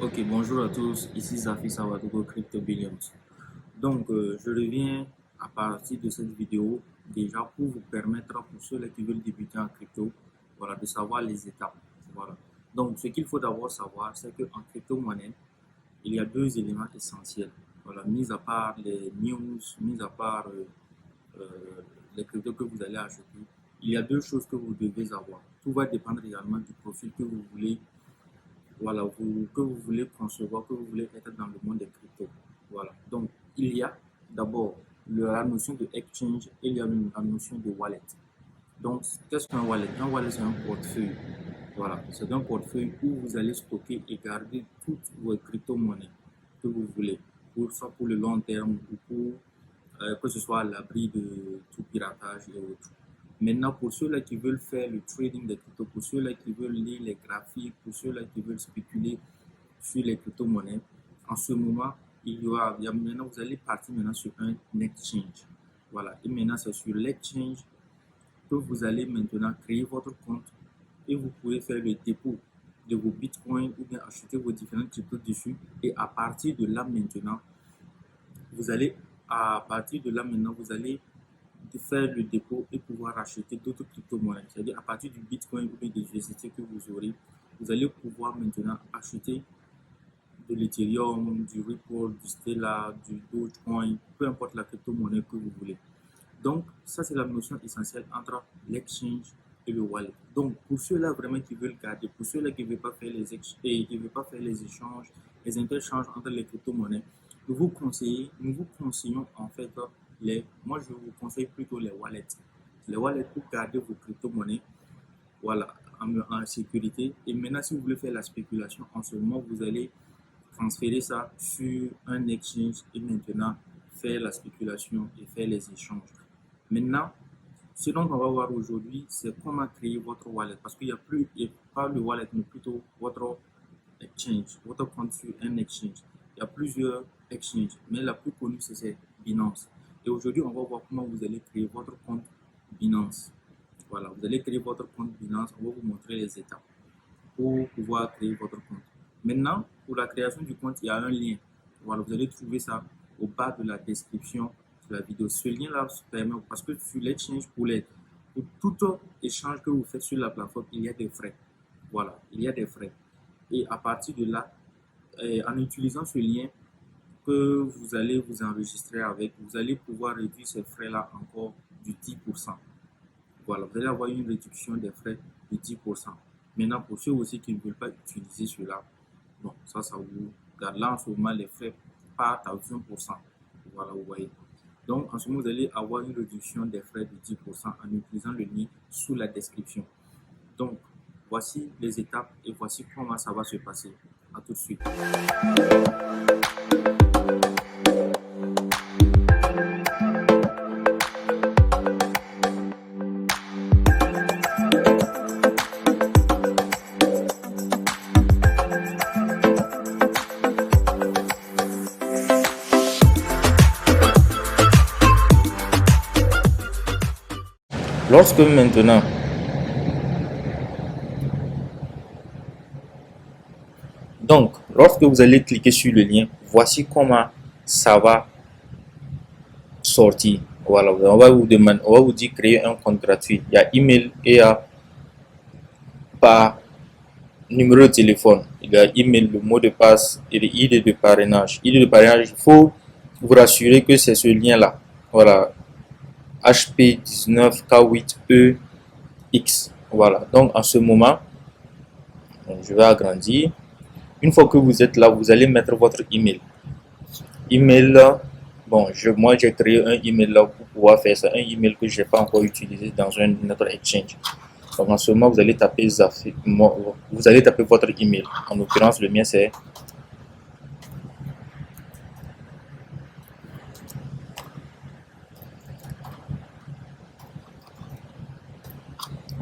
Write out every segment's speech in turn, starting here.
Ok, bonjour à tous, ici Zafi Sawadogo Crypto Billions. Donc, je reviens à partir de cette vidéo déjà pour vous permettre, pour ceux qui veulent débuter en crypto, voilà, de savoir les étapes. Voilà. Donc, ce qu'il faut d'abord savoir, c'est qu'en crypto-monnaie, il y a deux éléments essentiels. Voilà, mis à part les news, mis à part euh, les cryptos que vous allez acheter, il y a deux choses que vous devez avoir. Tout va dépendre également du profil que vous voulez voilà, que vous voulez concevoir, que vous voulez être dans le monde des cryptos. Voilà. Donc, il y a d'abord la notion de exchange et il y a la notion de wallet. Donc, qu'est-ce qu'un wallet? Un wallet, c'est un portefeuille. Voilà. C'est un portefeuille où vous allez stocker et garder toutes vos crypto-monnaies que vous voulez, soit pour le long terme ou pour que ce soit à l'abri de tout piratage et autres. Maintenant, pour ceux-là qui veulent faire le trading des cryptos, pour ceux-là qui veulent lire les graphiques, pour ceux-là qui veulent spéculer sur les crypto-monnaies, en ce moment, maintenant, vous allez partir maintenant sur un exchange. Voilà. Et maintenant, c'est sur l'exchange que vous allez maintenant créer votre compte et vous pouvez faire le dépôt de vos bitcoins ou bien acheter vos différentes cryptos dessus. Et à partir de là maintenant, vous allez faire le dépôt et pouvoir acheter d'autres crypto-monnaies. C'est-à-dire à partir du Bitcoin ou des USDT que vous aurez, vous allez pouvoir maintenant acheter de l'Ethereum, du Ripple, du Stellar, du Dogecoin, peu importe la crypto-monnaie que vous voulez. Donc, ça, c'est la notion essentielle entre l'exchange et le wallet. Donc, pour ceux-là vraiment qui veulent garder, pour ceux-là qui ne veulent pas faire les échanges, les interchanges entre les crypto-monnaies, nous vous conseillons en fait moi je vous conseille plutôt les wallets. Les wallets pour garder vos crypto-monnaies, voilà, en sécurité. Et maintenant, si vous voulez faire la spéculation, en ce moment, vous allez transférer ça sur un exchange et maintenant faire la spéculation et faire les échanges. Maintenant, ce dont on va voir aujourd'hui, c'est comment créer votre wallet. Parce qu'il n'y a plus, pas le wallet, mais plutôt votre exchange, votre compte sur un exchange. Il y a plusieurs exchanges, mais la plus connue, c'est Binance. Et aujourd'hui, on va voir comment vous allez créer votre compte Binance. Voilà, vous allez créer votre compte Binance. On va vous montrer les étapes pour pouvoir créer votre compte. Maintenant, pour la création du compte, il y a un lien. Voilà, vous allez trouver ça au bas de la description de la vidéo. Ce lien-là permet, parce que sur l'exchange, pour tout échange que vous faites sur la plateforme, il y a des frais. Voilà, il y a des frais. Et à partir de là, en utilisant ce lien que vous allez vous enregistrer avec, vous allez pouvoir réduire ces frais-là encore du 10%. Voilà, vous allez avoir une réduction des frais de 10%. Maintenant, pour ceux aussi qui ne veulent pas utiliser cela, bon, ça vous garde. Là, en ce moment, les frais partent à 20%. Voilà, vous voyez. Donc, en ce moment, vous allez avoir une réduction des frais de 10% en utilisant le lien sous la description. Donc, voici les étapes et voici comment ça va se passer. À tout de suite. Lorsque maintenant Donc, lorsque vous allez cliquer sur le lien, voici comment ça va sortir. Voilà, on va vous demander, on va vous dire créer un compte gratuit. Il y a email et il y a par numéro de téléphone. Il y a email, le mot de passe et l'idée de parrainage. Idée de parrainage, il faut vous rassurer que c'est ce lien-là. Voilà, HP19K8EX. Voilà, donc en ce moment, je vais agrandir. Une fois que vous êtes là, vous allez mettre votre email. Email, bon, moi j'ai créé un email là pour pouvoir faire ça, un email que je n'ai pas encore utilisé dans un autre exchange. Donc en ce moment, vous allez taper votre email. En l'occurrence, le mien c'est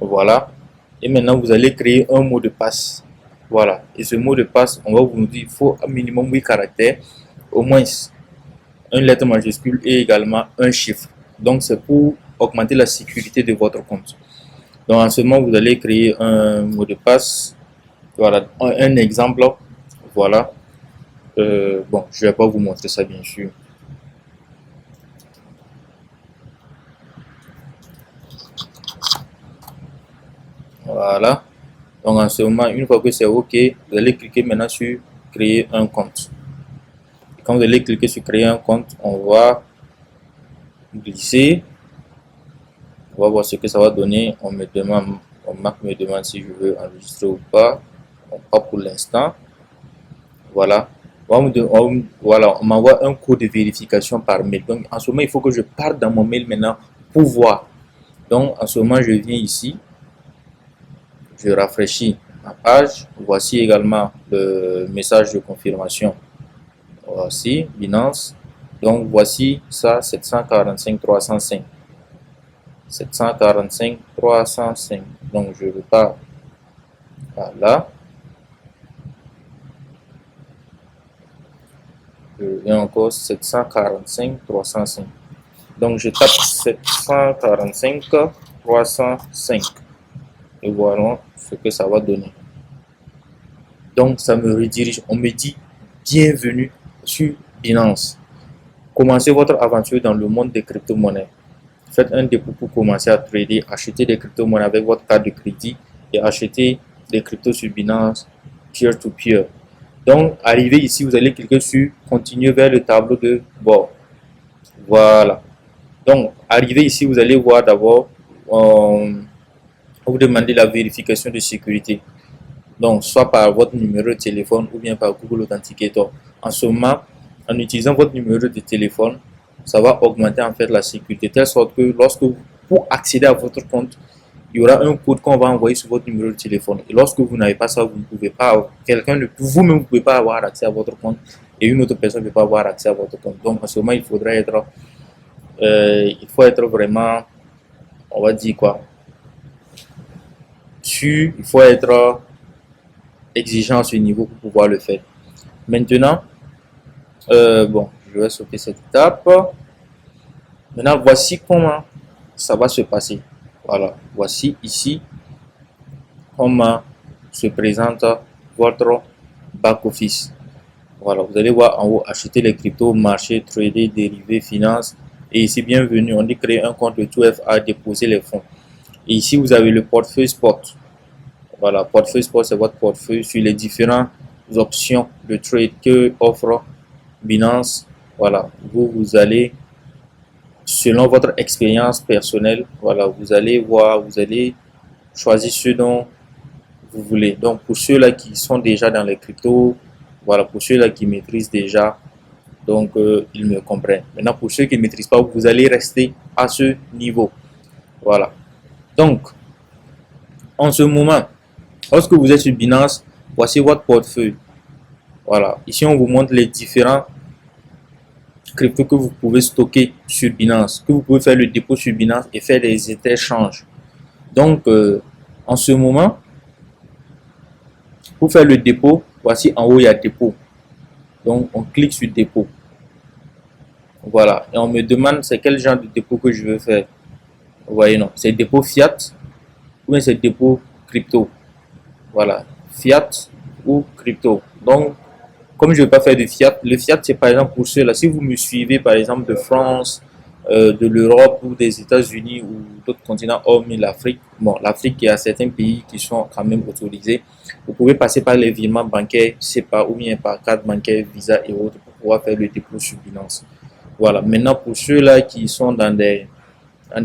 voilà. Et maintenant, vous allez créer un mot de passe. Voilà. Et ce mot de passe, on va vous dire, il faut un minimum 8 caractères, au moins une lettre majuscule et également un chiffre. Donc c'est pour augmenter la sécurité de votre compte. Donc en ce moment, vous allez créer un mot de passe. Voilà, un exemple. Voilà. Bon, je vais pas vous montrer ça bien sûr. Voilà. Donc en ce moment, une fois que c'est OK, vous allez cliquer maintenant sur créer un compte. Et quand vous allez cliquer sur créer un compte, on va glisser. On va voir ce que ça va donner. On me demande, Marc me demande si je veux enregistrer ou pas. Pas pour l'instant. Voilà. Voilà, on m'envoie un code de vérification par mail. Donc en ce moment, il faut que je parte dans mon mail maintenant pour voir. Donc en ce moment, je viens ici. Je rafraîchis ma page. Voici également le message de confirmation. Voici Binance. Donc voici ça, 745 305. 745 305. Donc je repars là. Je viens encore 745 305. Donc je tape 745 305. Et voilà ce que ça va donner. Donc ça me redirige. On me dit bienvenue sur Binance. Commencez votre aventure dans le monde des crypto-monnaies. Faites un dépôt pour commencer à trader, acheter des crypto-monnaies avec votre carte de crédit et acheter des cryptos sur Binance peer-to-peer. Donc, arrivé ici, vous allez cliquer sur continuer vers le tableau de bord. Voilà. Donc, arrivé ici, vous allez voir d'abord, vous demandez la vérification de sécurité. Donc, soit par votre numéro de téléphone ou bien par Google Authenticator. En ce moment, en utilisant votre numéro de téléphone, ça va augmenter en fait la sécurité, de telle sorte que pour accéder à votre compte, il y aura un code qu'on va envoyer sur votre numéro de téléphone. Et lorsque vous n'avez pas ça, vous ne pouvez pas, vous-même ne pouvez pas avoir accès à votre compte et une autre personne ne peut pas avoir accès à votre compte. Donc, en ce moment, il faut être vraiment, on va dire quoi, sûr, il faut être exigeant à ce niveau pour pouvoir le faire. Maintenant, bon, je vais sauter cette étape. Maintenant, voici comment ça va se passer. Voilà, voici ici comment se présente votre back-office. Voilà, vous allez voir en haut, acheter les cryptos, marché, trader, dérivés, finance. Et ici, bienvenue, on dit créer un compte de 2FA, déposer les fonds. Et ici, vous avez le portefeuille spot. Voilà, portefeuille spot, c'est votre portefeuille sur les différentes options de trade que offre Binance. Voilà, vous allez, selon votre expérience personnelle, voilà, vous allez voir, vous allez choisir ce dont vous voulez. Donc, pour ceux-là qui sont déjà dans les cryptos, voilà, pour ceux-là qui maîtrisent déjà, donc ils me comprennent. Maintenant, pour ceux qui ne maîtrisent pas, vous allez rester à ce niveau. Voilà. Donc, en ce moment, lorsque vous êtes sur Binance, voici votre portefeuille. Voilà. Ici, on vous montre les différents cryptos que vous pouvez stocker sur Binance, que vous pouvez faire le dépôt sur Binance et faire des échanges. Donc, en ce moment, pour faire le dépôt, voici en haut, il y a dépôt. Donc, on clique sur dépôt. Voilà. Et on me demande c'est quel genre de dépôt que je veux faire. Vous voyez, non. C'est dépôt fiat ou bien c'est dépôt crypto. Voilà. Fiat ou crypto. Donc, comme je ne vais pas faire de fiat, le fiat, c'est par exemple pour ceux-là. Si vous me suivez, par exemple, de France, de l'Europe ou des États-Unis ou d'autres continents, hormis l'Afrique. Bon, l'Afrique, il y a certains pays qui sont quand même autorisés. Vous pouvez passer par les virements bancaires, SEPA ou bien par carte bancaire, Visa et autres pour pouvoir faire le dépôt sur Binance. Voilà. Maintenant, pour ceux-là qui sont dans des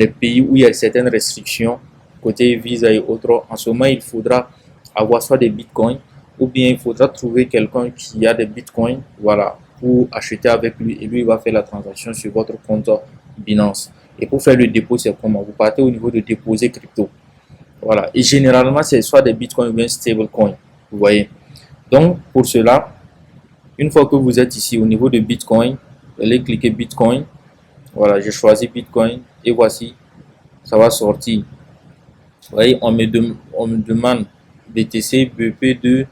pays où il y a certaines restrictions, côté Visa et autres, en ce moment, il faudra avoir soit des bitcoins ou bien il faudra trouver quelqu'un qui a des bitcoins, voilà, pour acheter avec lui et lui il va faire la transaction sur votre compte Binance. Et pour faire le dépôt, c'est comment? Vous partez au niveau de déposer crypto. Voilà. Et généralement, c'est soit des bitcoins ou bien stablecoins. Vous voyez. Donc, pour cela, une fois que vous êtes ici au niveau de bitcoin, vous allez cliquer bitcoin. Voilà, j'ai choisi bitcoin et voici, ça va sortir. Vous voyez, on me demande BTC, BP2,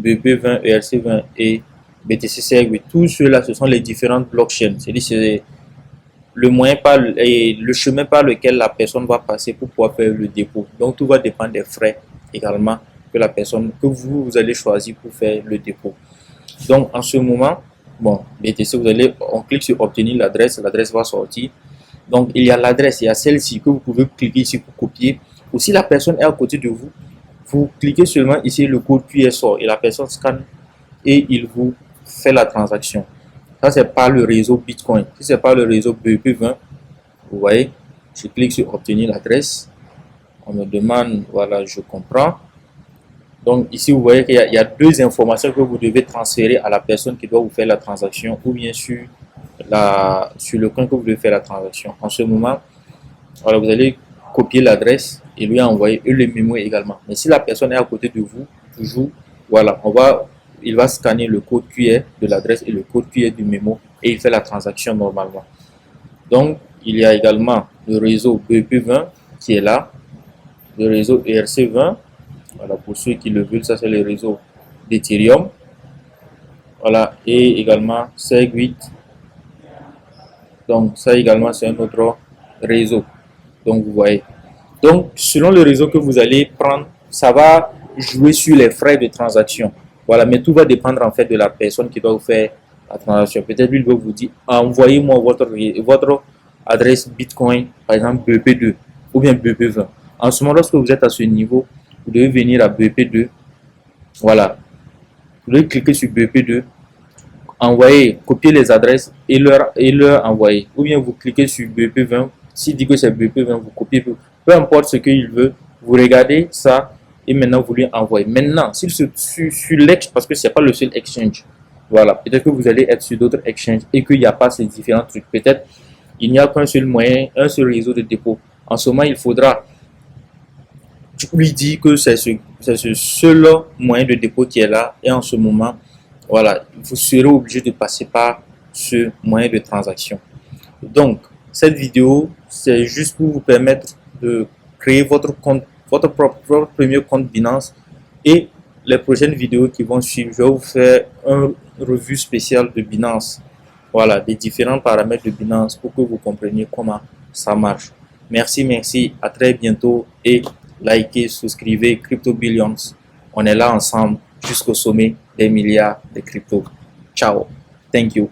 BP20, ERC20 et BTC CR8. Tout cela, ce sont les différentes blockchains. C'est-à-dire, c'est le moyen et le chemin par lequel la personne va passer pour pouvoir faire le dépôt. Donc, tout va dépendre des frais également que vous allez choisir pour faire le dépôt. Donc en ce moment, bon, BTC, on clique sur obtenir l'adresse va sortir. Donc il y a l'adresse, il y a celle-ci que vous pouvez cliquer ici pour copier. Ou si la personne est à côté de vous, vous cliquez seulement ici, le code QR sort et la personne scanne et il vous fait la transaction. Ça, c'est pas le réseau Bitcoin. Si c'est pas le réseau BEP20, vous voyez, je clique sur obtenir l'adresse. On me demande, voilà, je comprends. Donc ici, vous voyez qu'il y a deux informations que vous devez transférer à la personne qui doit vous faire la transaction ou bien sur le compte que vous devez faire la transaction. En ce moment, voilà, vous allez copier l'adresse et lui envoyer et le mémo également. Mais si la personne est à côté de vous, toujours, voilà, il va scanner le code QR de l'adresse et le code QR du mémo et il fait la transaction normalement. Donc, il y a également le réseau BEP20 qui est là, le réseau ERC20. Voilà, pour ceux qui le veulent, ça c'est le réseau d'Ethereum. Voilà, et également SegWit. Donc, ça également, c'est un autre réseau. Donc, vous voyez. Donc, selon le réseau que vous allez prendre, ça va jouer sur les frais de transaction. Voilà, mais tout va dépendre en fait de la personne qui doit vous faire la transaction. Peut-être lui va vous dire, envoyez-moi votre adresse Bitcoin, par exemple BP2 ou bien BP20. En ce moment, lorsque vous êtes à ce niveau, vous devez venir à BP2. Voilà. Vous devez cliquer sur BP2, envoyer, copier les adresses et leur envoyer. Ou bien vous cliquez sur BP20. S'il dit que c'est BP20, vous copiez. Peu importe ce qu'il veut, vous regardez ça et maintenant vous lui envoyez. Maintenant, sur l'exchange, parce que ce n'est pas le seul exchange. Voilà. Peut-être que vous allez être sur d'autres exchanges et qu'il n'y a pas ces différents trucs. Peut-être il n'y a qu'un seul moyen, un seul réseau de dépôt. En ce moment, il faudra lui dire que c'est ce seul moyen de dépôt qui est là. Et en ce moment, voilà, vous serez obligé de passer par ce moyen de transaction. Donc, cette vidéo, c'est juste pour vous permettre de créer votre compte, votre premier compte Binance. Et les prochaines vidéos qui vont suivre, je vais vous faire une revue spéciale de Binance. Voilà, des différents paramètres de Binance pour que vous compreniez comment ça marche. Merci, à très bientôt et likez, souscrivez Crypto Billions. On est là ensemble jusqu'au sommet des milliards de crypto. Ciao. Thank you.